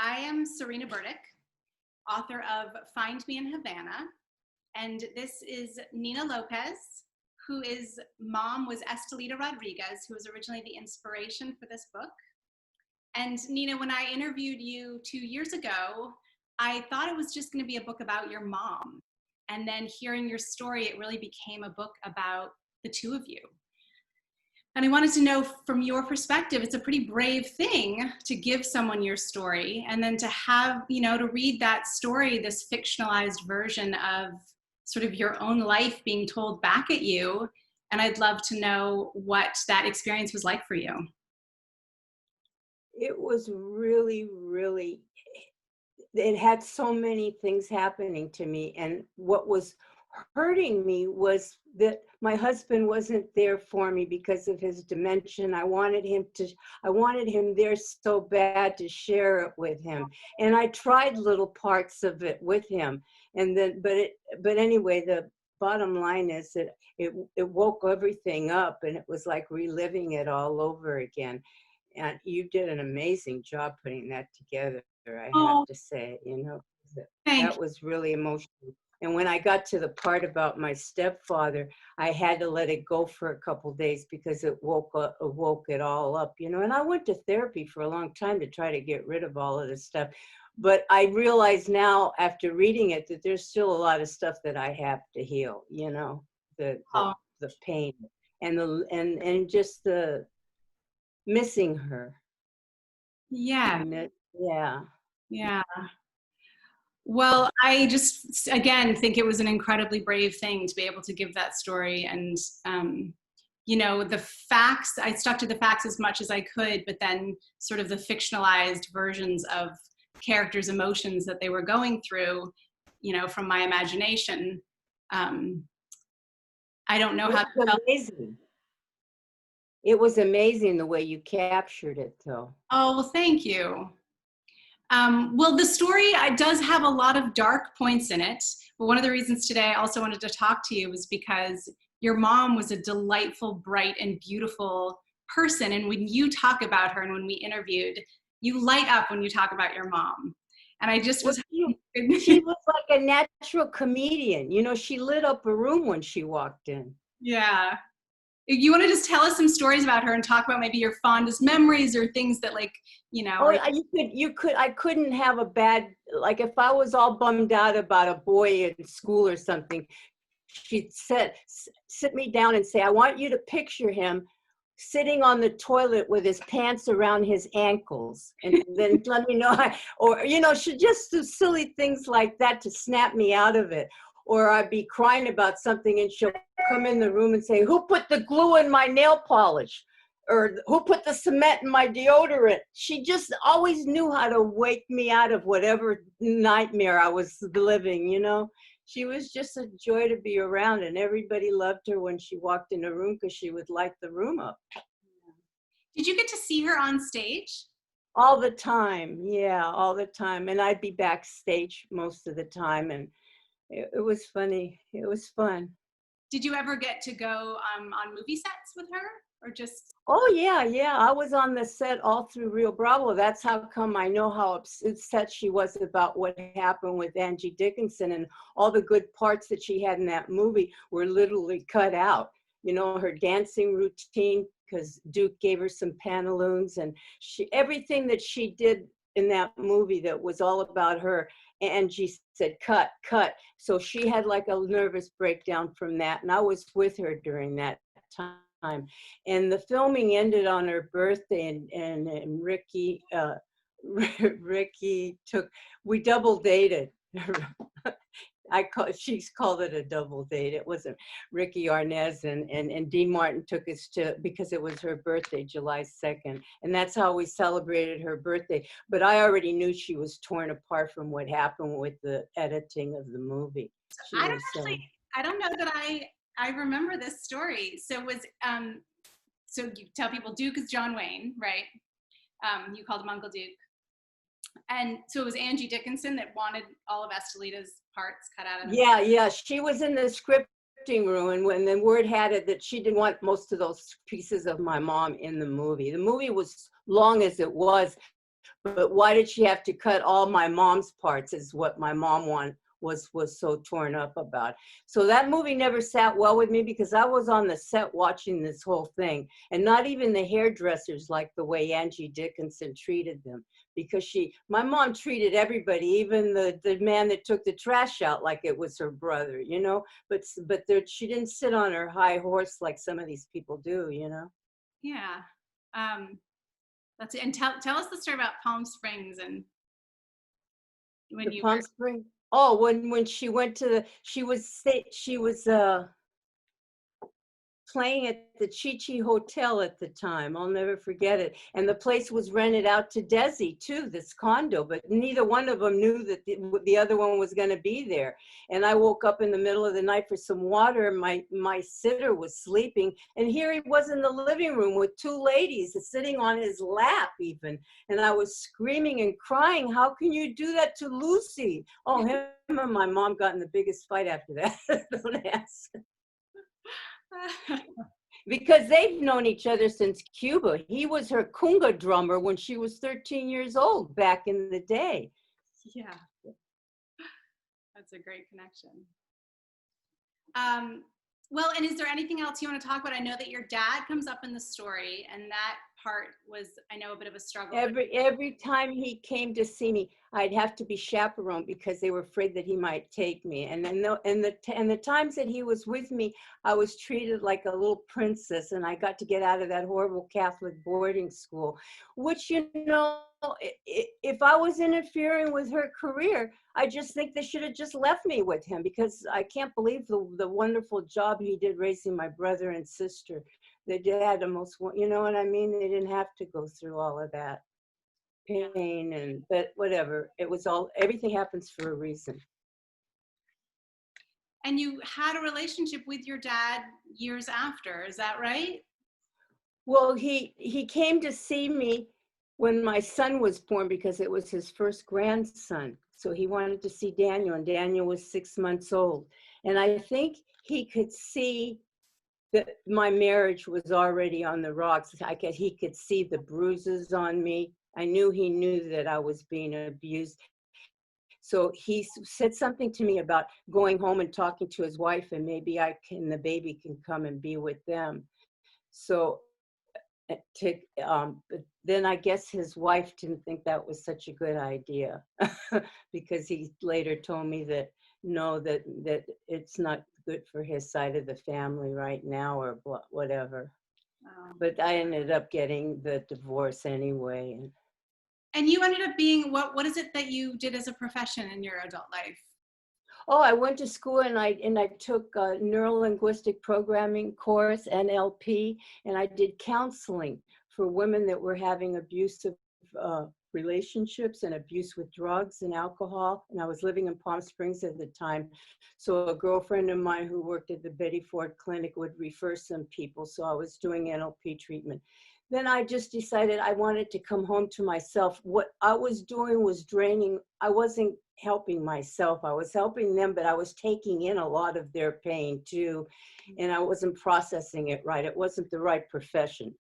I am Serena Burdick, author of Find Me in Havana, and this is Nina Lopez, whose mom was Estelita Rodriguez, who was originally the inspiration for this book. And Nina, when I interviewed you 2 years ago, I thought it was just going to be a book about your mom. And then hearing your story, it really became a book about the two of you. And I wanted to know from your perspective, it's a pretty brave thing to give someone your story and then to have, to read that story, this fictionalized version of sort of your own life being told back at you. And I'd love to know what that experience was like for you. It was really, it had so many things happening to me. And what was hurting me was that my husband wasn't there for me because of his dementia. I wanted him there so bad to share it with him. And I tried little parts of it with him. And then, but anyway, the bottom line is that it woke everything up, and it was like reliving it all over again. And you did an amazing job putting that together, I have to say. That was really emotional. And when I got to the part about my stepfather, I had to let it go for a couple of days because it woke it all up, And I went to therapy for a long time to try to get rid of all of this stuff. But I realize now, after reading it, that there's still a lot of stuff that I have to heal, the pain and just the missing her. Yeah. Yeah. Well, I just, again, think it was an incredibly brave thing to be able to give that story. And, the facts, I stuck to the facts as much as I could, but then sort of the fictionalized versions of characters' emotions that they were going through, from my imagination. I don't know how to amazing. It was amazing the way you captured it, though. Oh, well, thank you. Well, the story does have a lot of dark points in it, but one of the reasons today I also wanted to talk to you was because your mom was a delightful, bright, and beautiful person, and when you talk about her and when we interviewed, you light up when you talk about your mom. And I just was... She was like a natural comedian. She lit up a room when she walked in. Yeah. You want to just tell us some stories about her and talk about maybe your fondest memories or things that Oh, I couldn't have a bad, like if I was all bummed out about a boy in school or something, she'd sit me down and say, I want you to picture him sitting on the toilet with his pants around his ankles, and then let me know, she'd just do silly things like that to snap me out of it. Or I'd be crying about something and she'll come in the room and say, who put the glue in my nail polish? Or who put the cement in my deodorant? She just always knew how to wake me out of whatever nightmare I was living, She was just a joy to be around, and everybody loved her when she walked in a room because she would light the room up. Did you get to see her on stage? All the time, yeah, all the time. And I'd be backstage most of the time, and it was funny. It was fun. Did you ever get to go on movie sets with her, or just? Oh, yeah. I was on the set all through Rio Bravo. That's how come I know how upset she was about what happened with Angie Dickinson, and all the good parts that she had in that movie were literally cut out. Her dancing routine, because Duke gave her some pantaloons, and everything that she did in that movie that was all about her, Angie said, cut. So she had like a nervous breakdown from that. And I was with her during that time. And the filming ended on her birthday, and Ricky we double dated. She's called it a double date. It wasn't. Ricky Arnaz and Dean Martin took us because it was her birthday, July 2nd. And that's how we celebrated her birthday. But I already knew she was torn apart from what happened with the editing of the movie. I don't know that I remember this story. So so you tell people Duke is John Wayne, right? You called him Uncle Duke. And so it was Angie Dickinson that wanted all of Estelita's parts cut out of it? Yeah. She was in the scripting room, and when the word had it that she didn't want most of those pieces of my mom in the movie. The movie was long as it was, But why did she have to cut all my mom's parts is what my mom was so torn up about. So that movie never sat well with me because I was on the set watching this whole thing, and not even the hairdressers liked the way Angie Dickinson treated them, because my mom treated everybody, even the man that took the trash out, like it was her brother, you know. But she didn't sit on her high horse like some of these people do, you know. Yeah. That's it. And tell us the story about Palm Springs and when The you Palm were. Springs. Oh, when she went to she was playing at the Chi-Chi Hotel at the time. I'll never forget it. And the place was rented out to Desi too, this condo, but neither one of them knew that the other one was going to be there. And I woke up in the middle of the night for some water. My sitter was sleeping, and here he was in the living room with two ladies sitting on his lap even. And I was screaming and crying, how can you do that to Lucy? Oh, him and my mom got in the biggest fight after that. Don't ask. Because they've known each other since Cuba. He was her conga drummer when she was 13 years old back in the day. Yeah, that's a great connection. Well, and is there anything else you want to talk about? I know that your dad comes up in the story, and that part was, I know, a bit of a struggle. Every time he came to see me, I'd have to be chaperoned because they were afraid that he might take me. And then the times that he was with me, I was treated like a little princess, and I got to get out of that horrible Catholic boarding school, which, you know, if I was interfering with her career, I just think they should have just left me with him, because I can't believe the wonderful job he did raising my brother and sister. They had the most, you know what I mean? They didn't have to go through all of that pain, but whatever. It was everything happens for a reason. And you had a relationship with your dad years after, is that right? Well, he came to see me when my son was born because it was his first grandson. So he wanted to see Daniel, and Daniel was 6 months old. And I think he could see that my marriage was already on the rocks. He could see the bruises on me. I knew he knew that I was being abused. So he said something to me about going home and talking to his wife, and maybe the baby can come and be with them. So but then I guess his wife didn't think that was such a good idea because he later told me that no, that it's not good for his side of the family right now, or whatever. But I ended up getting the divorce anyway. And you ended up being, what is it that you did as a profession in your adult life? Oh, I went to school and I took a neuro-linguistic programming course, NLP, and I did counseling for women that were having abusive relationships and abuse with drugs and alcohol. And I was living in Palm Springs at the time. So a girlfriend of mine who worked at the Betty Ford Clinic would refer some people. So I was doing NLP treatment. Then I just decided I wanted to come home to myself. What I was doing was draining. I wasn't helping myself. I was helping them, but I was taking in a lot of their pain too. And I wasn't processing it right. It wasn't the right profession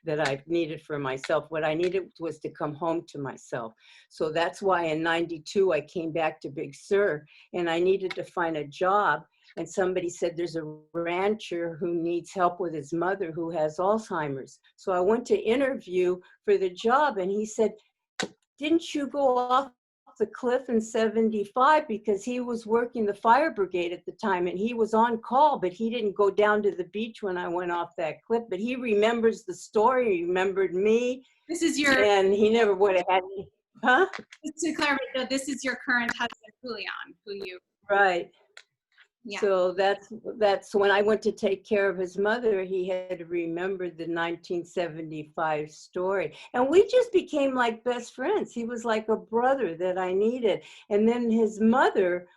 that I needed for myself. What I needed was to come home to myself. So that's why in '92, I came back to Big Sur, and I needed to find a job. And somebody said, there's a rancher who needs help with his mother who has Alzheimer's. So I went to interview for the job, and he said, didn't you go off the cliff in '75? Because he was working the fire brigade at the time, and he was on call, but he didn't go down to the beach when I went off that cliff. But he remembers the story. He remembered me. This is your, and he never would have had me. Huh? Just to clarify, this is your current husband, Julian, who you. Right. Yeah. So that's when I went to take care of his mother, he had remembered the 1975 story. And we just became like best friends. He was like a brother that I needed. And then his mother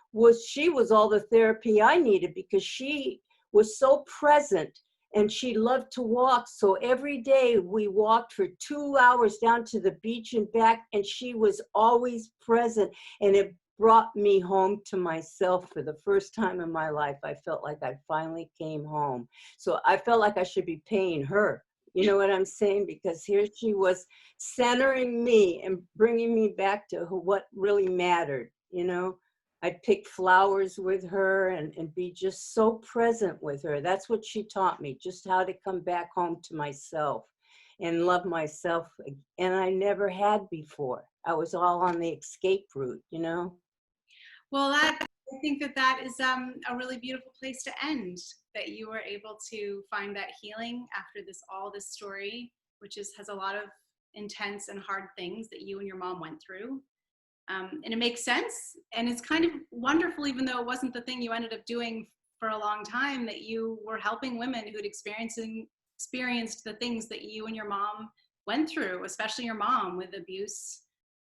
she was all the therapy I needed, because she was so present and she loved to walk. So every day we walked for 2 hours down to the beach and back, and she was always present. And it brought me home to myself for the first time in my life. I felt like I finally came home. So I felt like I should be paying her, You know what I'm saying? Because here she was centering me and bringing me back to what really mattered, you know? I'd pick flowers with her and be just so present with her. That's what she taught me, just how to come back home to myself and love myself. And I never had before. I was all on the escape route, you know? Well, I think that that is a really beautiful place to end, that you were able to find that healing after all this story, which has a lot of intense and hard things that you and your mom went through. And it makes sense. And it's kind of wonderful, even though it wasn't the thing you ended up doing for a long time, that you were helping women who'd experienced the things that you and your mom went through, especially your mom with abuse,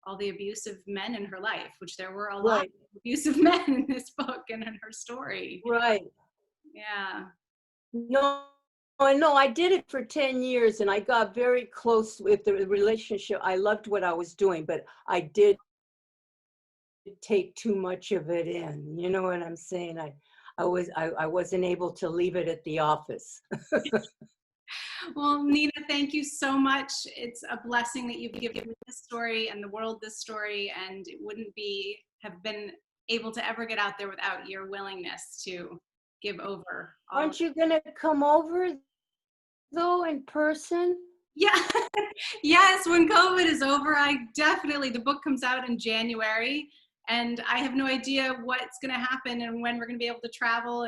all the abusive men in her life, which there were a lot Right, of abusive men in this book and in her story. right. Yeah. No, no, I did it for 10 years and I got very close with the relationship. I loved what I was doing, but I did take too much of it in. You know what I'm saying? I wasn't able to leave it at the office. Well, Nina, thank you so much. It's a blessing that you've given me this story and the world this story, and it wouldn't have been able to ever get out there without your willingness to give over all. Aren't you gonna come over though in person? Yeah. Yes, when COVID is over, the book comes out in January, and I have no idea what's going to happen and when we're going to be able to travel.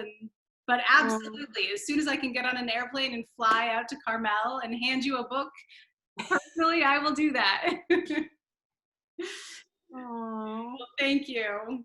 But absolutely, as soon as I can get on an airplane and fly out to Carmel and hand you a book, personally, I will do that. Oh. Well, thank you.